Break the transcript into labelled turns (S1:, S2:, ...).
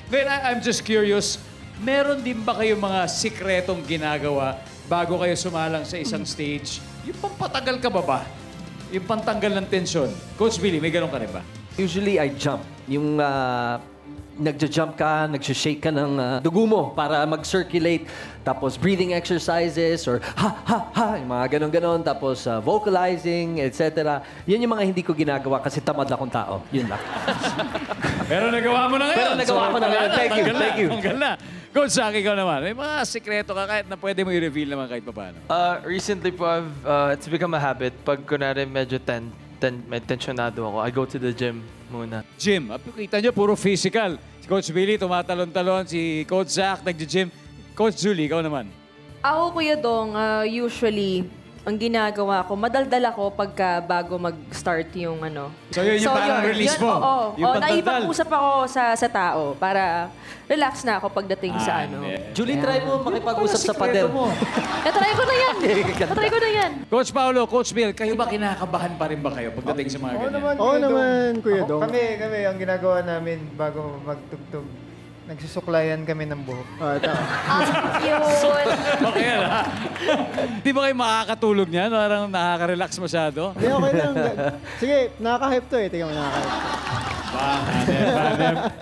S1: Ngayon, I'm just curious, meron din ba kayong mga sikretong ginagawa bago kayo sumalang sa isang stage? Yung pampatagal ka ba? Yung pantanggal ng tensyon? Coach Billy, may ganun ka rin ba?
S2: Usually, I jump. Yung nagja-jump ka, nagsa-shake ka ng dugo mo para mag-circulate. Tapos breathing exercises or ha, yung mga ganon-ganon. Tapos vocalizing, etc. Yan yung mga hindi ko ginagawa kasi tamad akong tao. Yun lang.
S1: Pero nagawa mo na ngayon.
S2: Pero nagawa ko na ngayon. Thank you, thank you.
S1: Tanggal na. Coach, sa akin ikaw naman, may mga sikreto ka kahit na pwede mo i-reveal naman kahit pa paano.
S3: Recently po, it's become a habit. Pag kunwari medyo may tensionado ako, I go to the gym muna.
S1: Gym. Kita nyo, puro physical. Si Coach Billy, tumatalon-talon. Si Coach Zach, nag-gym. Coach Julie, ikaw naman.
S4: Ako, Kuya Dong, usually, ang ginagawa ko, madaldal ako pagka bago mag-start yung ano.
S1: So yun yung parang release mo?
S4: Oo.
S1: Yung pagdaldal?
S4: Naipag-usap ako sa tao para relax na ako pagdating sa ano.
S2: Julie, try mo makipag-usap sa pader.
S4: Natry ko na yan. Natry ko na yan.
S1: Coach Paolo, Coach Bill, kayo ba kinakabahan pa rin ba kayo pagdating sa mga ganyan?
S5: Oo naman, Kuya
S6: Ako,
S5: Dong.
S6: kami, ang ginagawa namin bago magtugtog, nagsusuklayan kami ng buhok.
S4: Yun.
S1: Okay yan, ha? Di ba kayo makakatulog niyan? Parang nakaka-relax masyado?
S5: Hindi, okay lang. Sige, nakaka-hype to eh. Tingnan mo, nakaka-hype.
S1: Ba,